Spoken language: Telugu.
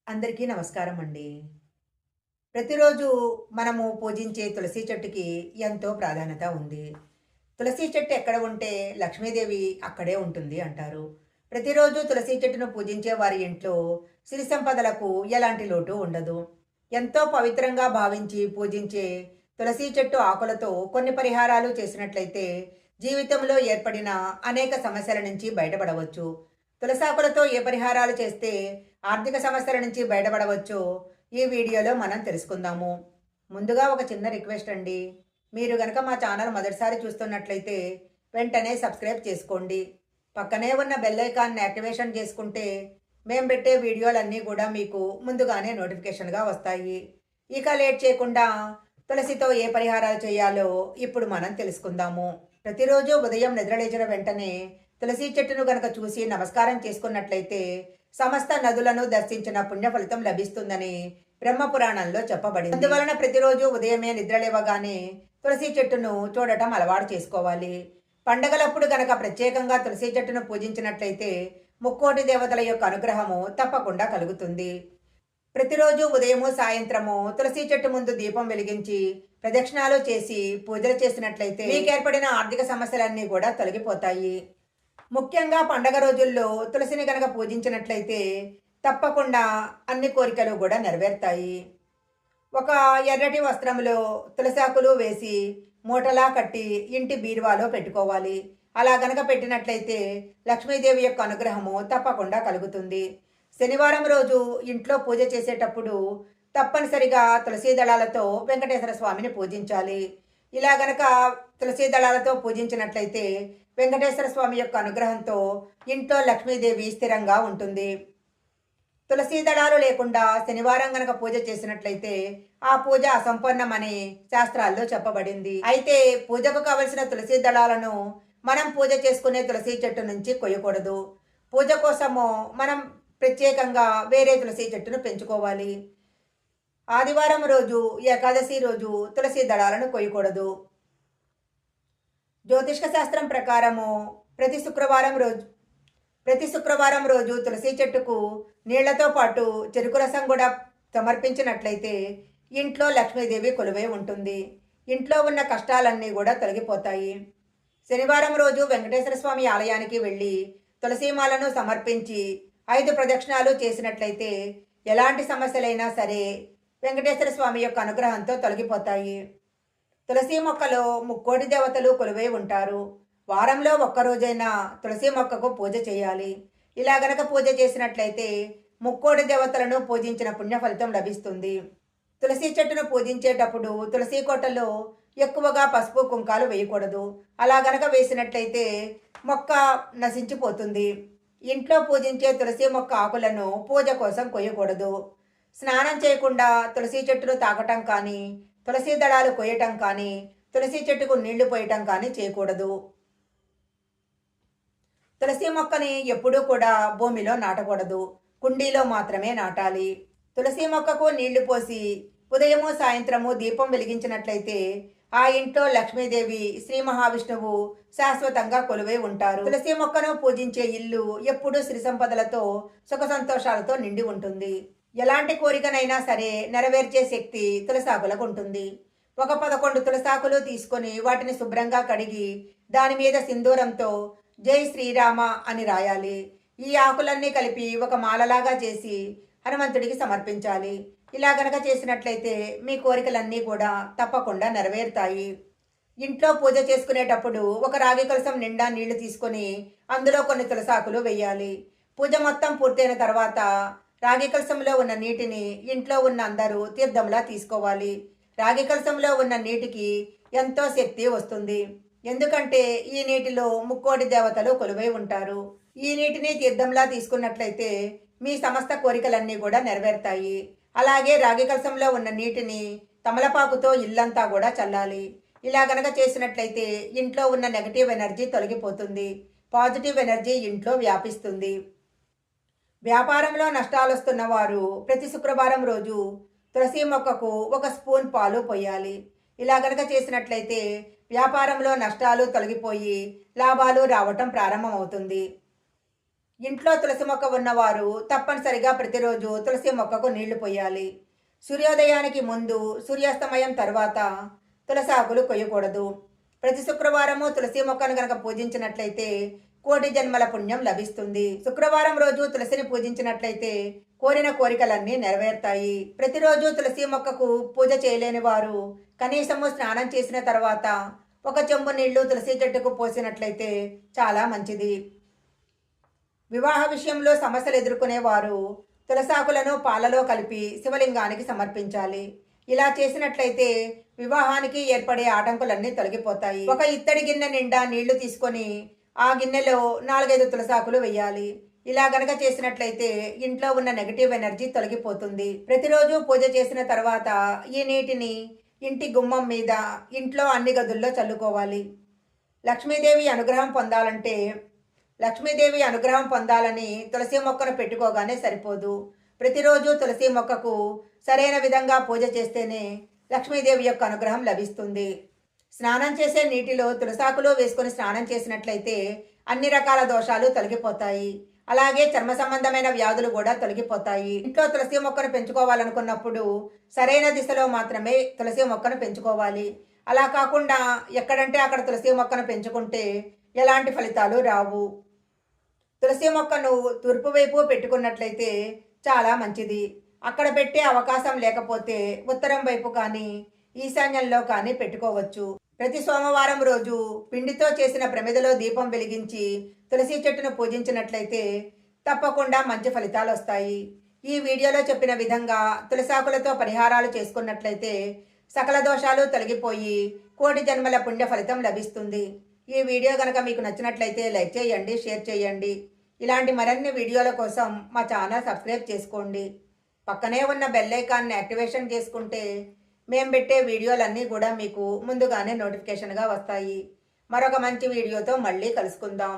అందరికీ నమస్కారం అండి. ప్రతిరోజు మనము పూజించే తులసి చెట్టుకి ఎంతో ప్రాధాన్యత ఉంది. తులసి చెట్టు ఎక్కడ ఉంటే లక్ష్మీదేవి అక్కడే ఉంటుంది అంటారు. ప్రతిరోజు తులసి చెట్టును పూజించే వారి ఇంట్లో సిరి సంపదలకు ఎలాంటి లోటు ఉండదు. ఎంతో పవిత్రంగా భావించి పూజించే తులసి చెట్టు ఆకులతో కొన్ని పరిహారాలు చేసినట్లయితే జీవితంలో ఏర్పడిన అనేక సమస్యల నుంచి బయటపడవచ్చు. తులసాకులతో ఏ పరిహారాలు చేస్తే ఆర్థిక సమస్యల నుంచి బయటపడవచ్చో ఈ వీడియోలో మనం తెలుసుకుందాము. ముందుగా ఒక చిన్న రిక్వెస్ట్ అండి. మీరు గనక మా ఛానల్ మొదటిసారి చూస్తున్నట్లయితే వెంటనే సబ్స్క్రైబ్ చేసుకోండి. పక్కనే ఉన్న బెల్ ఐకాన్ని యాక్టివేషన్ చేసుకుంటే మేము పెట్టే వీడియోలన్నీ కూడా మీకు ముందుగానే నోటిఫికేషన్గా వస్తాయి. ఇక లేట్ చేయకుండా తులసితో ఏ పరిహారాలు చేయాలో ఇప్పుడు మనం తెలుసుకుందాము. ప్రతిరోజు ఉదయం నిద్రలేచిన వెంటనే తులసి చెట్టును గనక చూసి నమస్కారం చేసుకున్నట్లయితే సమస్త నదులను దర్శించిన పుణ్య ఫలితం లభిస్తుందని బ్రహ్మపురాణంలో చెప్పబడింది. అందువలన ప్రతిరోజు ఉదయమే నిద్రలేవగానే తులసి చెట్టును చూడటం అలవాటు చేసుకోవాలి. పండగలప్పుడు గనక ప్రత్యేకంగా తులసి చెట్టును పూజించినట్లయితే ముక్కోటి దేవతల యొక్క అనుగ్రహము తప్పకుండా కలుగుతుంది. ప్రతిరోజు ఉదయము సాయంత్రము తులసి చెట్టు ముందు దీపం వెలిగించి ప్రదక్షిణాలు చేసి పూజలు చేసినట్లయితే మీకు ఏర్పడిన ఆర్థిక సమస్యలన్నీ కూడా తొలగిపోతాయి. ముఖ్యంగా పండగ రోజుల్లో తులసిని కనుక పూజించినట్లయితే తప్పకుండా అన్ని కోరికలు కూడా నెరవేరుతాయి. ఒక ఎర్రటి వస్త్రంలో తులసాకులు వేసి మూటలా కట్టి ఇంటి బీరువాలో పెట్టుకోవాలి. అలా గనక పెట్టినట్లయితే లక్ష్మీదేవి యొక్క అనుగ్రహము తప్పకుండా కలుగుతుంది. శనివారం రోజు ఇంట్లో పూజ చేసేటప్పుడు తప్పనిసరిగా తులసీ దళాలతో వెంకటేశ్వర స్వామిని పూజించాలి. ఇలా గనక తులసీ దళాలతో పూజించినట్లయితే వెంకటేశ్వర స్వామి యొక్క అనుగ్రహంతో ఇంట్లో లక్ష్మీదేవి స్థిరంగా ఉంటుంది. తులసీ దళాలు లేకుండా శనివారం గనక పూజ చేసినట్లయితే ఆ పూజ అసంపూర్ణమని శాస్త్రాల్లో చెప్పబడింది. అయితే పూజకు కావలసిన తులసీ దళాలను మనం పూజ చేసుకునే తులసి చెట్టు నుంచి కొయ్యకూడదు. పూజ కోసము మనం ప్రత్యేకంగా వేరే తులసి చెట్టును పెంచుకోవాలి. ఆదివారం రోజు, ఏకాదశి రోజు తులసి దళాలను కొయ్యకూడదు. జ్యోతిష్క శాస్త్రం ప్రకారము ప్రతి శుక్రవారం రోజు తులసి చెట్టుకు నీళ్లతో పాటు చెరుకు రసం కూడా సమర్పించినట్లయితే ఇంట్లో లక్ష్మీదేవి కొలువై ఉంటుంది. ఇంట్లో ఉన్న కష్టాలన్నీ కూడా తొలగిపోతాయి. శనివారం రోజు వెంకటేశ్వర స్వామి ఆలయానికి వెళ్ళి తులసీమాలను సమర్పించి 5 ప్రదక్షిణాలు చేసినట్లయితే ఎలాంటి సమస్యలైనా సరే వెంకటేశ్వర స్వామి యొక్క అనుగ్రహంతో తొలగిపోతాయి. తులసి మొక్కలో ముక్కోటి దేవతలు కొలువై ఉంటారు. వారంలో ఒక్కరోజైనా తులసి మొక్కకు పూజ చేయాలి. ఇలా గనక పూజ చేసినట్లయితే ముక్కోటి దేవతలను పూజించిన పుణ్య ఫలితం లభిస్తుంది. తులసి చెట్టును పూజించేటప్పుడు తులసి కోటలో ఎక్కువగా పసుపు కుంకాలు వేయకూడదు. అలా గనక వేసినట్లయితే మొక్క నశించిపోతుంది. ఇంట్లో పూజించే తులసి మొక్క ఆకులను పూజ కోసం కొయ్యకూడదు. స్నానం చేయకుండా తులసి చెట్టును తాకటం కానీ, తులసి దళాలు కొయ్యటం కానీ, తులసి చెట్టుకు నీళ్లు పోయటం కానీ చేయకూడదు. తులసి మొక్కని ఎప్పుడూ కూడా భూమిలో నాటకూడదు. కుండీలో మాత్రమే నాటాలి. తులసి మొక్కకు నీళ్లు పోసి ఉదయము సాయంత్రము దీపం వెలిగించినట్లయితే ఆ ఇంట్లో లక్ష్మీదేవి, శ్రీ మహావిష్ణువు శాశ్వతంగా కొలువై ఉంటారు. తులసి మొక్కను పూజించే ఇల్లు ఎప్పుడూ సిరి సంపదలతో, సుఖ సంతోషాలతో నిండి ఉంటుంది. ఎలాంటి కోరికనైనా సరే నెరవేర్చే శక్తి తులసాకులకు ఉంటుంది. ఒక 11 తులసాకులు తీసుకొని వాటిని శుభ్రంగా కడిగి దాని మీద సింధూరంతో జై శ్రీరామ అని రాయాలి. ఈ ఆకులన్నీ కలిపి ఒక మాలలాగా చేసి హనుమంతుడికి సమర్పించాలి. ఇలా గనక చేసినట్లయితే మీ కోరికలన్నీ కూడా తప్పకుండా నెరవేరుతాయి. ఇంట్లో పూజ చేసుకునేటప్పుడు ఒక రాగి కలశం నిండా నీళ్లు తీసుకొని అందులో కొన్ని తులసాకులు వేయాలి. పూజ మొత్తం పూర్తయిన తర్వాత రాగి కలశంలో ఉన్న నీటిని ఇంట్లో ఉన్న అందరూ తీర్థంలా తీసుకోవాలి. రాగి కలశంలో ఉన్న నీటికి ఎంతో శక్తి వస్తుంది. ఎందుకంటే ఈ నీటిలో ముక్కోటి దేవతలు కొలువై ఉంటారు. ఈ నీటిని తీర్థంలా తీసుకున్నట్లయితే మీ సమస్త కోరికలన్నీ కూడా నెరవేరుతాయి. అలాగే రాగి కలశంలో ఉన్న నీటిని తమలపాకుతో ఇల్లంతా కూడా చల్లాలి. ఇలా గనక చేసినట్లయితే ఇంట్లో ఉన్న నెగటివ్ ఎనర్జీ తొలగిపోతుంది. పాజిటివ్ ఎనర్జీ ఇంట్లో వ్యాపిస్తుంది. వ్యాపారంలో నష్టాలు వస్తున్న వారు ప్రతి శుక్రవారం రోజు తులసి మొక్కకు 1 స్పూన్ పాలు పోయాలి. ఇలా గనక చేసినట్లయితే వ్యాపారంలో నష్టాలు తొలగిపోయి లాభాలు రావటం ప్రారంభమవుతుంది. ఇంట్లో తులసి మొక్క ఉన్నవారు తప్పనిసరిగా ప్రతిరోజు తులసి మొక్కకు నీళ్లు పోయాలి. సూర్యోదయానికి ముందు, సూర్యాస్తమయం తర్వాత తులసాకులు కొయ్యకూడదు. ప్రతి శుక్రవారము తులసి మొక్కను గనక పూజించినట్లయితే కోటి జన్మల పుణ్యం లభిస్తుంది. శుక్రవారం రోజు తులసిని పూజించినట్లయితే కోరిన కోరికలన్నీ నెరవేరుతాయి. ప్రతిరోజు తులసి మొక్కకు పూజ చేయలేని వారు కనీసము స్నానం చేసిన తర్వాత ఒక చెంబు నీళ్లు తులసి చెట్టుకు పోసినట్లయితే చాలా మంచిది. వివాహ విషయంలో సమస్యలు ఎదుర్కొనేవారు తులసాకులను పాలలో కలిపి శివలింగానికి సమర్పించాలి. ఇలా చేసినట్లయితే వివాహానికి ఏర్పడే ఆటంకులన్నీ తొలగిపోతాయి. ఒక ఇత్తడి గిన్నె నిండా నీళ్లు తీసుకొని ఆ గిన్నెలో 4-5 తులసాకులు వేయాలి. ఇలా గనక చేసినట్లయితే ఇంట్లో ఉన్న నెగటివ్ ఎనర్జీ తొలగిపోతుంది. ప్రతిరోజు పూజ చేసిన తర్వాత ఈ నీటిని ఇంటి గుమ్మం మీద, ఇంట్లో అన్ని గదుల్లో చల్లుకోవాలి. లక్ష్మీదేవి అనుగ్రహం పొందాలని తులసి మొక్కను పెట్టుకోగానే సరిపోదు. ప్రతిరోజు తులసి మొక్కకు సరైన విధంగా పూజ చేస్తేనే లక్ష్మీదేవి యొక్క అనుగ్రహం లభిస్తుంది. స్నానం చేసే నీటిలో తులసాకులు వేసుకొని స్నానం చేసినట్లయితే అన్ని రకాల దోషాలు తొలగిపోతాయి. అలాగే చర్మ సంబంధమైన వ్యాధులు కూడా తొలగిపోతాయి. ఇంట్లో తులసి మొక్కను పెంచుకోవాలనుకున్నప్పుడు సరైన దిశలో మాత్రమే తులసి మొక్కను పెంచుకోవాలి. అలా కాకుండా ఎక్కడంటే అక్కడ తులసి మొక్కను పెంచుకుంటే ఎలాంటి ఫలితాలు రావు. తులసి మొక్కను తూర్పు వైపు పెట్టుకున్నట్లయితే చాలా మంచిది. అక్కడ పెట్టే అవకాశం లేకపోతే ఉత్తరం వైపు కానీ, ఈశాన్యంలో కానీ పెట్టుకోవచ్చు. ప్రతి సోమవారం రోజు పిండితో చేసిన ప్రమిదలో దీపం వెలిగించి తులసి చెట్టును పూజించినట్లయితే తప్పకుండా మంచి ఫలితాలు వస్తాయి. ఈ వీడియోలో చెప్పిన విధంగా తులసాకులతో పరిహారాలు చేసుకున్నట్లయితే సకల దోషాలు తొలగిపోయి కోటి జన్మల పుణ్య ఫలితం లభిస్తుంది. ఈ వీడియో కనుక మీకు నచ్చినట్లయితే లైక్ చేయండి, షేర్ చేయండి. ఇలాంటి మరిన్ని వీడియోల కోసం మా ఛానల్ సబ్స్క్రైబ్ చేసుకోండి. పక్కనే ఉన్న బెల్ ఐకాన్ని యాక్టివేషన్ చేసుకుంటే మేము పెట్టే వీడియోలన్నీ కూడా మీకు ముందుగానే నోటిఫికేషన్గా వస్తాయి. మరొక మంచి వీడియోతో మళ్ళీ కలుసుకుందాం.